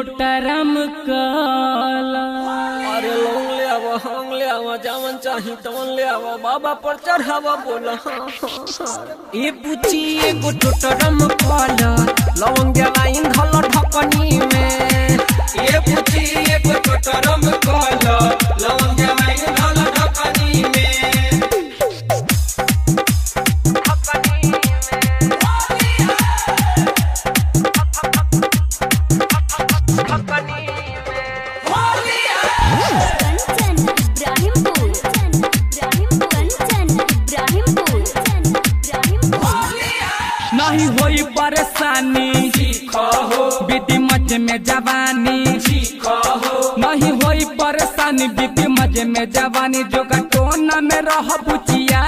टोटरम काला। अरे लोंग ले आवा होंग ले आवा जावन चाही तवन ले आवा बाबा पर चढ़ावा बोला ए बुची एगो टोटरम काला लवंग जवाइन धल ढकनी में। ए बुची एगो टोटरम काला लवंग जवाइन धल ढकनी में। नहीं होई परेशानी बीती मजे में जवानी। नहीं होई परेशानी बीती मजे में जवानी। जो टोना में रह बुचिया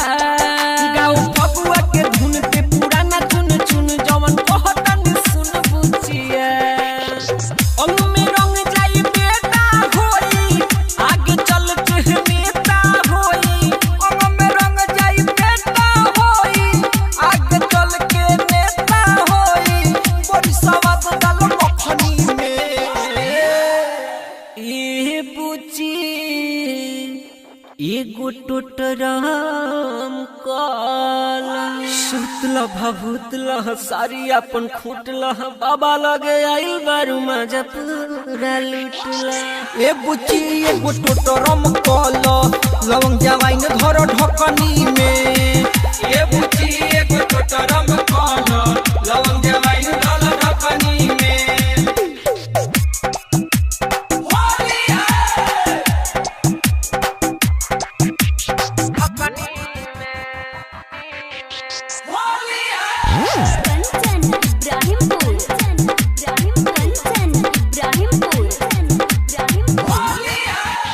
गाँव फगुआ के धुन पे पुराना चुन चुन जवन कहतन सुन बुचिया। अंग में रंग जाई बेटा होई आगे चल के नेता होई। अंग में रंग जाई बेटा होई आगे चल के नेता होई। बड़ी सवाद डालो मखनी में। ए बुची एगो टोटरम काला सुतला भभूतला सारी अपन खूटला बाबा लगे आइल बारू मजा पूरा लूटला। ए बुची एगो टोटरम काला लवंग जवाइन धर ढकनी में। ए बुची एगो टोटरम काला लवंग जवाइन धर ढकनी में।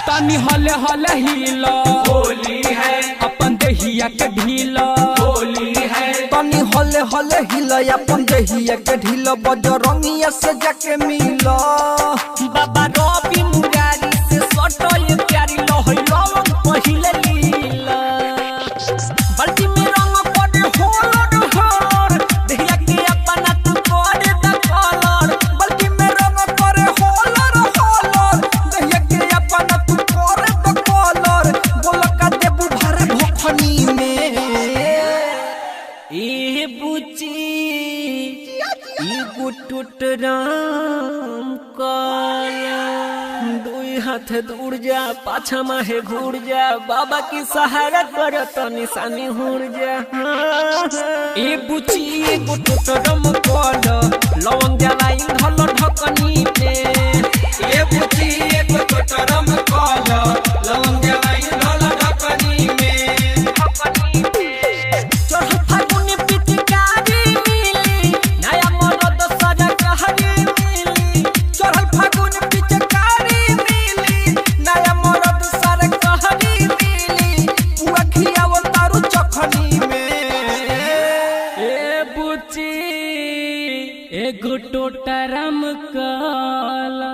तनी हले हले हिला होली है अपन दहिया के ढीला। होली है तनी हले हले हिला अपन दहिया के ढीला। बजरंगिया से जाके मिला बाबा रवि मुरारी से सटल प्यारी लहई लवंग पहिले लीला। बल्टी में रंग पड़े होलर होलर दहिया के अपना तू करे द कलर। बल्कि में रंग करे होलर होलर दहिया के अपना तू करे द कलर। बोलका देबू भरे भखनी में। ए बुची एगो टोटरम काला दुई हाथ दूर जा पाछा माहे घूर जा बाबा की सहारा कर तो निशानी हुर जा। ए बुची एगो टोटरम काला लवंग जवाइन धल ढकनी में। ए बुची एगो टोटरम काला लवंग जवाइन धल ढकनी में। चढ़ फागुन पिचकारी मिली नया मरद सजा कहरी मिली। चढ़ल फागुन पिचकारी मिली नया मरद सारे कहरी मिली। पुआ खियाव तारू चखनी में। ए बुची एगो टोटरम काला।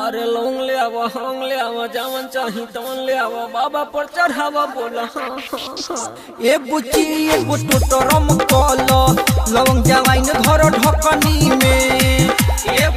अरे लोंग ले आवा होंग ले आवा जावन चाही तवन ले आवा बाबा पर चढ़ावा बोला ए बुची एगो टोटरम काला लवंग जवाइन धर ढकनी में। ए